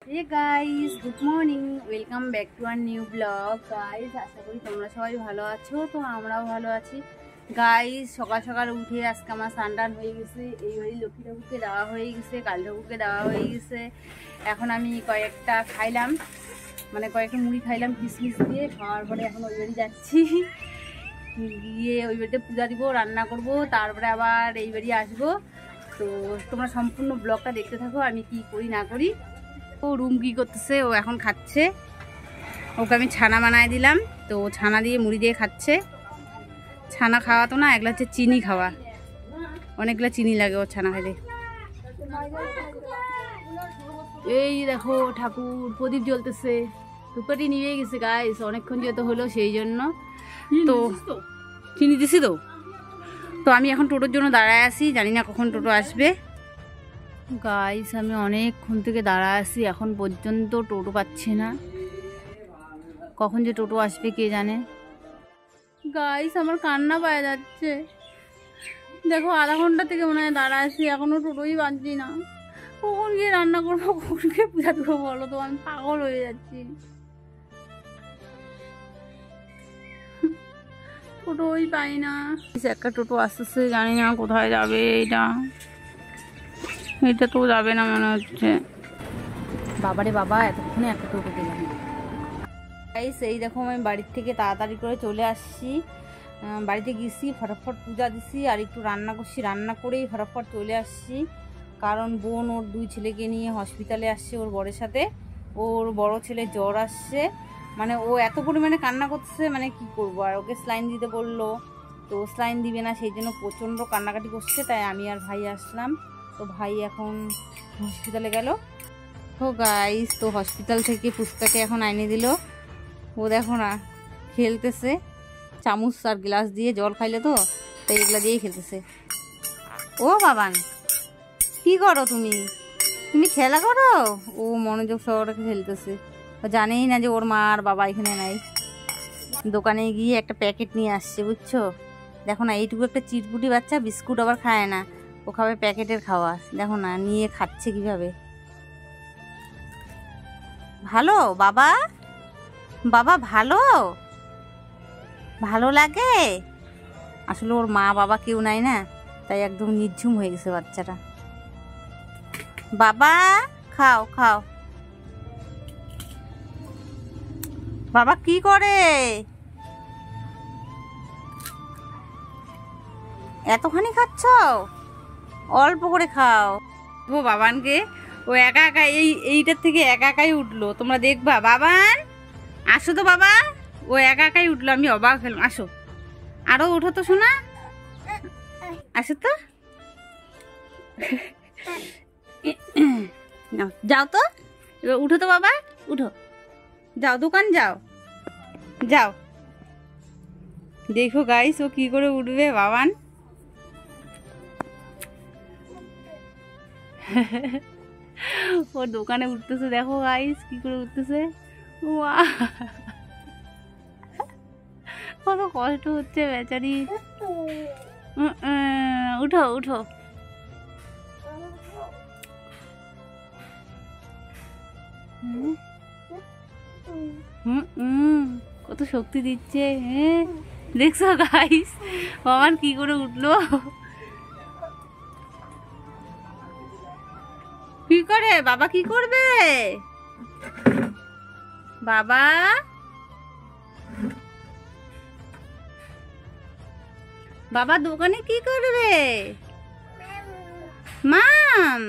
Hey guys, good morning. Welcome back to our new vlog. Guys, আশা করি তোমরা সবাই ভালো আছো। তো আমরাও ভালো আছি। গাইস, সকাল সকাল উঠে আজকে আমার স্নান হয়ে গেছে। এইবারই লক্ষ্মী ঠাকুরকে দেওয়া হয়ে গেছে, কালী ঠাকুরকে দেওয়া হয়ে গেছে। এখন আমি কয়েকটা খাইলাম, মানে কয়েকটা মুড়ি খাইলাম কিশমিশ দিয়ে। খাওয়ার পরে এখন ওই বাড়ি যাচ্ছি, গিয়ে ওই বাড়িতে পূজা দিব, রান্না করব, তারপরে আবার এই বাড়ি আসবো। তো তোমরা সম্পূর্ণ ব্লগটা দেখতে থাকো, আমি কি করি না করি। ও রুম কি করতেছে, ও এখন খাচ্ছে। ওকে আমি ছানা বানায় দিলাম, তো ছানা দিয়ে মুড়ি দিয়ে খাচ্ছে। ছানা খাওয়া তো না, এগুলো হচ্ছে চিনি খাওয়া, অনেকগুলো চিনি লাগে ওর ছানা খেতে। এই দেখো ঠাকুর প্রদীপ জ্বলতেছে, ধূপকাঠি নিয়ে গেছে গাইস, অনেকক্ষণ যেতে হলো সেই জন্য। তো চিনি দিছি তো আমি এখন টোটোর জন্য দাঁড়ায় আছি, জানি না কখন টোটো আসবে। গাইস, আমি অনেকক্ষণ থেকে দাঁড়ায় আছি, এখন পর্যন্ত টোটো পাচ্ছি না। কখন যে টোটো আসবে কে জানে। গাইস, আমার কান্না পাওয়া যাচ্ছে। দেখো, আধা ঘন্টা থেকে মনে হয় দাঁড়ায় আছি, এখনো টোটোই পাচ্ছি না। কখন গিয়ে রান্না করবো, কখন গিয়ে পূজা দেবো বলো তো, আমি পাগল হয়ে যাচ্ছি। টোটোই পাই না। একটা টোটো আসতেছে, জানি না কোথায় যাবে। এটা তো যাবে না মনে হচ্ছে। বাবারে বাবা, এতক্ষণে একটা টোটো পেলাম। গাইস, এই দেখো আমি বাড়ির থেকে তাড়াতাড়ি করে চলে আসছি। বাড়িতে গেছি, ফটাফট পূজা দিছি, আর একটু রান্না করছি। রান্না করেই ফটাফট চলে আসছি, কারণ বোন ওর দুই ছেলেকে নিয়ে হসপিটালে আসছে ওর বরের সাথে। ওর বড় ছেলে জ্বর আসছে, মানে ও এত পরিমাণে কান্না করছে, মানে কি করবো। আর ওকে স্লাইন দিতে বললো, তো স্লাইন দিবে না, সেই জন্য প্রচণ্ড কান্নাকাটি করছে। তাই আমি আর ভাই আসলাম। তো ভাই এখন হসপিটালে গেল। তো গাইস, তো হসপিটাল থেকে পুষ্পাকে এখন আইনে দিল। ও দেখো না, খেলতেছে চামচ আর গ্লাস দিয়ে, জল খাইলে তো, তাই এগুলা দিয়েই খেলতেছে। ও বাবান, কি করো তুমি? তুমি খেলা করো? ও মনোযোগ সহকারে খেলতেছে। ও জানেই না যে ওর মা আর বাবা এখানে নাই। দোকানে গিয়ে একটা প্যাকেট নিয়ে আসছে, বুঝছো। দেখো না, এইটুকু একটা চিটপুটি বাচ্চা, বিস্কুট আবার খায় না, ও খাবে প্যাকেটের খাওয়া। দেখো না নিয়ে খাচ্ছে কিভাবে। ভালো বাবা, বাবা ভালো, ভালো লাগে। আসলে ওর মা বাবা কেউ নাই না, তাই একদম নির্ঝুম হয়ে গেছে বাচ্চাটা। বাবা খাও খাও। বাবা কি করে? এতখানি খাচ্ছ? অল্প করে খাও। ও বাবানকে, ও একা একা এইটার থেকে একা একাই উঠলো, তোমরা দেখবা। বাবান আসো তো বাবা, ও একা একাই উঠলো, আমি অবাক হলাম। আসো, আরো উঠো তো শোনা, আসো তো। যাও তো, উঠো তো বাবা, উঠো, যাও দোকান যাও, যাও। দেখো গাইস, ও কি করে উঠবে বাবান। ওর দোকানে উঠতেছে, দেখো গাইস কি করে উঠতেছে। কত কষ্ট হচ্ছে বেচারি। উঠো উঠো। কত শক্তি দিচ্ছে, দেখছো গাইস বাবান কি করে উঠলো। কি করে বাবা, কি করবে বাবা? বাবা দোকানে কি করবে? মাম,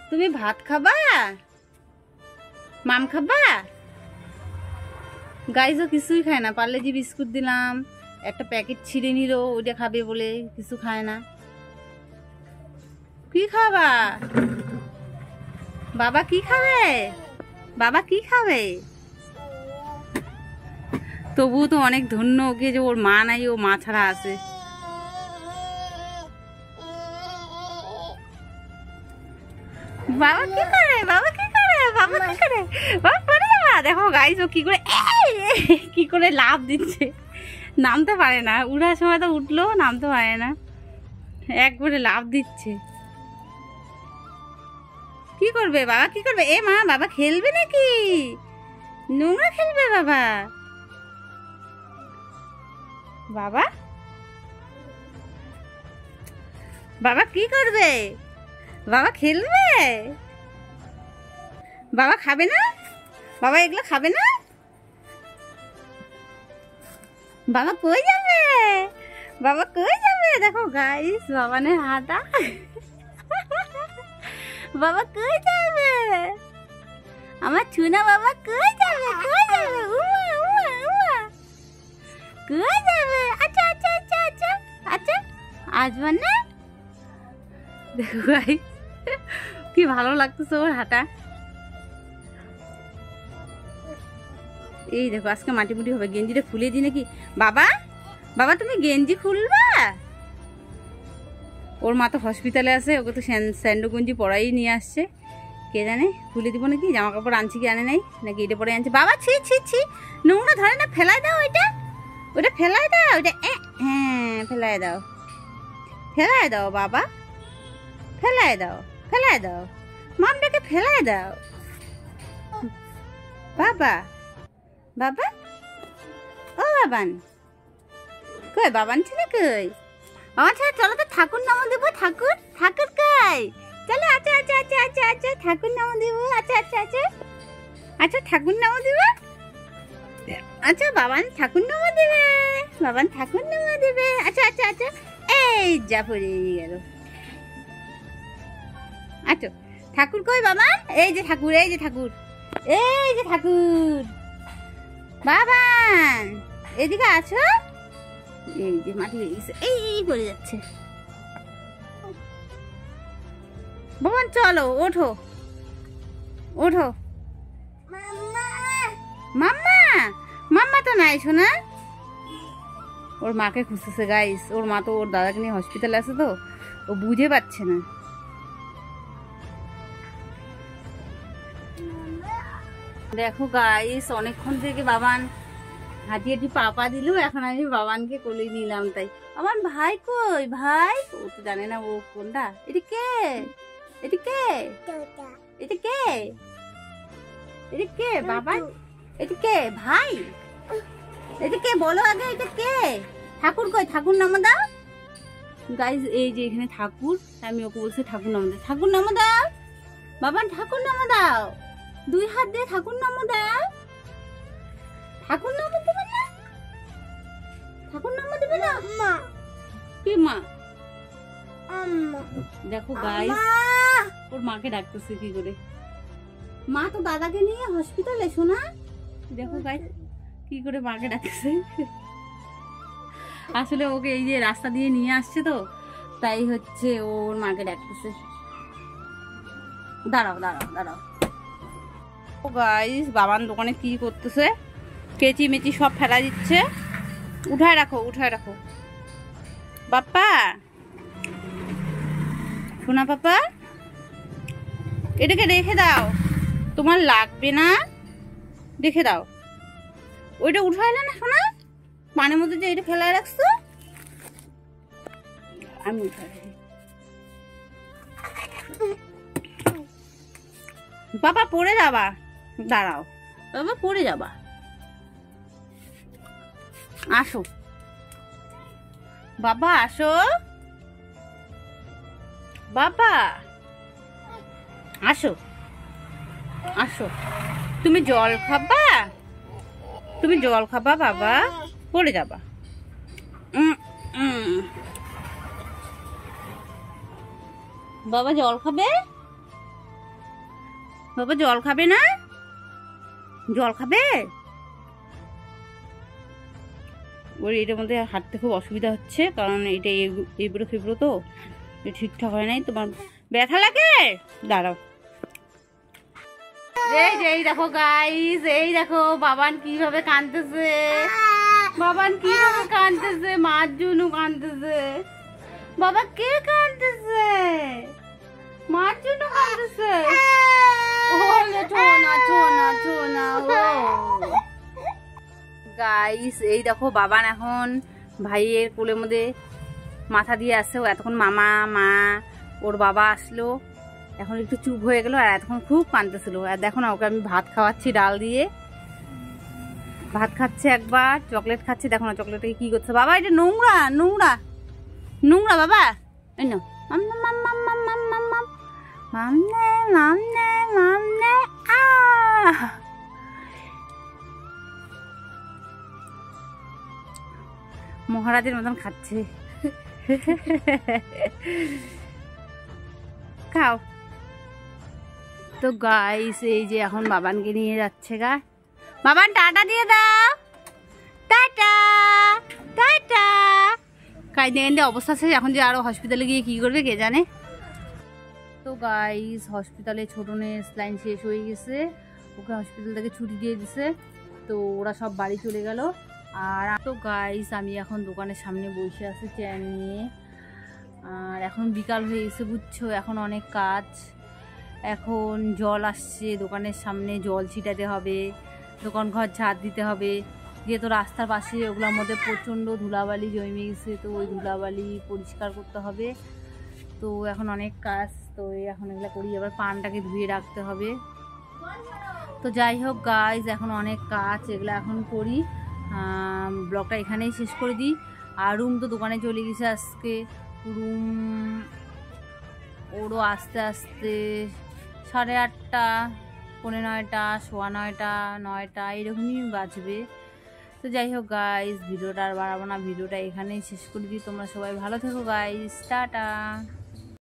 তুমি ভাত খাবা? মাম খাবা? গাইজও কিছুই খায় না। পার্লেজি বিস্কুট দিলাম, একটা প্যাকেট ছিঁড়ে নিল, ওইটা খাবে বলে, কিছু খায় না। কি খাবা বাবা? কি খাবে বাবা? কি খাবে? তবুও তো অনেক ধন্য ওকে যে ওর মা নাই, ও মা ছাড়া আছে। বাবা কি করে? বাবা কি করে? বাবা কি করে? বাবা পড়ে যাবা। দেখো গাইস, ও কি করে লাফ দিচ্ছে, নামতে পারে না। উঠার সময় তো উঠলো, নামতে পারে না, একবারে লাফ দিচ্ছে। কি করবে বাবা, কি করবে? এ মা, বাবা খেলবে নাকি? নোংরা খেলবে বাবা? বাবা বাবা কি করবে? বাবা খেলবে? বাবা খাবে না? বাবা এগুলো খাবে না? বাবা কই যাবে? বাবা কই যাবে? দেখো গাইস, বাবানের হাঁটা। বাবা কই যাবে? আমার চুনা বাবা কই যাবে? কই যাবে? উমা উমা উমা, কই যাবে? আচ্ছা আচ্ছা আচ্ছা আচ্ছা আচ্ছা, আসবে না? দেখো গাইস, কি ভালো লাগতেছে ওর হাঁটা। এই দেখো, আজকে মাটি মুটি হবে। গেঞ্জিটা খুলে দিই নাকি? বাবা বাবা তুমি গেঞ্জি খুলবা? ওর মা তো হসপিটালে আছে, ওকে তো স্যান্ডো গঞ্জি পরাই নিয়ে আসছে। কে জানে, খুলে দিব নাকি? জামা কাপড় আনছি কি আনে নাই, নাকি এটা পরে আনছে? বাবা ছি ছি ছি, নোংরা ধরে না, ফেলাই দাও ওইটা, ওইটা ফেলাই দাও, ওইটা হ্যাঁ ফেলাই দাও, ফেলাই দাও বাবা, ফেলাই দাও, ফেলাই দাও, মামটাকে ফেলাই দাও। বাবা বাবা, ও বাবান কই? বাবান ছিল কই? বাবা ছিল, চলো তো ঠাকুর নাম দেবো। ঠাকুর, ঠাকুর কই? চলো, আচ্ছা আচ্ছা আচ্ছা আচ্ছা আচ্ছা, ঠাকুর নাম দেবো। আচ্ছা আচ্ছা আচ্ছা আচ্ছা, ঠাকুর নাম দেবো। আচ্ছা বাবান ঠাকুর নাম দেবে, বাবান ঠাকুর নাম দেবে। আচ্ছা আচ্ছা আচ্ছা, এই যা পড়ে গেল। আচ্ছা ঠাকুর কই বাবান? এই যে ঠাকুর, এই যে ঠাকুর, এই যে ঠাকুর। বাবান এদিকে আছো? এই যে মাটি হয়ে গেছে, এই পড়ে যাচ্ছে। বাবান চলো, ওঠো ওঠো। মাম্মা, মাম্মা তো নাই শোনা। ওর মাকে খুঁজতেছে গাইস। ওর মা তো ওর দাদাকে নিয়ে হসপিটালে আছে, তো ও বুঝে পাচ্ছে না। দেখো গাইস, অনেকক্ষণ থেকে বাবান হাঁটি হাঁটি পাপা দিল, এখন আমি বাবানকে কোলে নিলাম। তাই আমার ভাই কই? ভাই ও তো জানে না ও কোনটা। এটা কে? এটা কে? এটা কে? এটা কে বাবা? এটা কে ভাই? এটা কে বলো আগে, এটা কে? ঠাকুর কই? ঠাকুর নাম দাও গাইস। এই যে এখানে ঠাকুর, আমি ওকে বলছি ঠাকুর নাম দাও, ঠাকুর নাম দাও বাবান, ঠাকুর নাম দাও। দুই হাত দিয়ে ঠাকুর নাম দাও। ঠাকুর নাম দেবে না? ঠাকুর নাম দেবে না? মা কি মা? দেখো গাইস, ওর মাকে ডাকতেছে কি করে। মা তো দাদাকে নিয়ে হসপিটালে শোনা। দেখো গাইস কি করে মাকে ডাকতেছে। আসলে ওকে এই যে রাস্তা দিয়ে নিয়ে আসছে, তো তাই হচ্ছে ওর মাকে ডাকতেছে। দাঁড়াও দাঁড়াও দাঁড়াও। ও গাইস, বাবান দোকানে কি করতেছে, কেচি মেচি সব ফেলা দিচ্ছে। উঠায় রাখো, উঠায় রাখো বাপ্পা, শোনা পাপা, এটাকে রেখে দাও, তোমার লাগবে না, রেখে দাও। ওইটা উঠাইলে না শোনা, পানের মধ্যে যে এটা ফেলায় রাখছো, আমি উঠাই রাখি। বাবা পড়ে যাবা, দাঁড়াও বাবা, পড়ে যাবা। আসো বাবা, আসো বাবা, আসো আসো। তুমি জল খাবা? তুমি জল খাবা বাবা? পড়ে যাবা। বাবা জল খাবে? বাবা জল খাবে না? জল খাবে? ওর এটার মধ্যে হাঁটতে খুব অসুবিধা হচ্ছে, কারণ এটা এবড়ো খেবড়ো, তো ঠিকঠাক হয় নাই। তোমার ব্যথা লাগে? দাঁড়াও। এই দেখো গাইস, এই দেখো বাবান কিভাবে কাঁদতেছে, বাবান কিভাবে কাঁদতেছে, মার জন্য কাঁদতেছে। বাবা কে কাঁদতেছে? মার জন্য কাঁদতেছে। গাইস এই দেখো, বাবান এখন ভাইয়ের কোলের মধ্যে মাথা দিয়ে আসছে। ও এতক্ষণ মামা মা, ওর বাবা আসলো, এখন একটু চুপ হয়ে গেল, আর এতক্ষণ খুব কাঁদতেছিল। আর দেখো না, ওকে আমি ভাত খাওয়াচ্ছি ডাল দিয়ে, ভাত খাচ্ছে একবার, চকলেট খাচ্ছে। দেখো না চকলেটটাকে কি করছে। বাবা এটা নোংরা নোংরা নোংরা বাবা, এই নাও মাম মাম মাম মাম মাম মাম মাম মামনে মামনে মামনে। মহারাজের মতন খাচ্ছে। খাও। তো গাইস এই যে এখন বাবানকে নিয়ে যাচ্ছে গা। বাবান টাটা দিয়ে দাও, টাটা টাটা। কাইন্দে কাইন্দে অবস্থা শেষ, এখন যে আরো হসপিটালে গিয়ে কি করবে কে জানে। তো গাইস হসপিটালে ছোটনের স্লাইন শেষ হয়ে গেছে, ওকে হসপিটাল থেকে ছুটি দিয়ে দিছে। তো ওরা সব বাড়ি চলে গেল। আর তো গাইস আমি এখন দোকানের সামনে বসে আছি চেয়ার নিয়ে। আর এখন বিকাল হয়ে গেছে বুঝছো, এখন অনেক কাজ। এখন জল আসছে দোকানের সামনে, জল ছিটাতে হবে, দোকান ঘর ঝাড় দিতে হবে, যেহেতু রাস্তার পাশে ওগুলোর মধ্যে প্রচণ্ড ধুলাবালি জমে গেছে। তো ওই ধুলাবালি পরিষ্কার করতে হবে। তো এখন অনেক কাজ, তো এখন এগুলো করি। আবার পানটাকে ধুয়ে রাখতে হবে। তো যাই হোক গাইজ, এখন অনেক কাজ, এগুলো এখন করি। ব্লগটা এখানেই শেষ করে দিই। আর রুম তো দোকানে চলে গেছে আজকে। রুম ওরও আস্তে আস্তে 8:30, 9:45, 9:15, 9টা এরকমই বাজবে। তো যাই হোক গাইজ, ভিডিওটা আর বাড়াবো না, ভিডিওটা এখানেই শেষ করে দিই। তোমরা সবাই ভালো থেকো গাইজ, টাটা।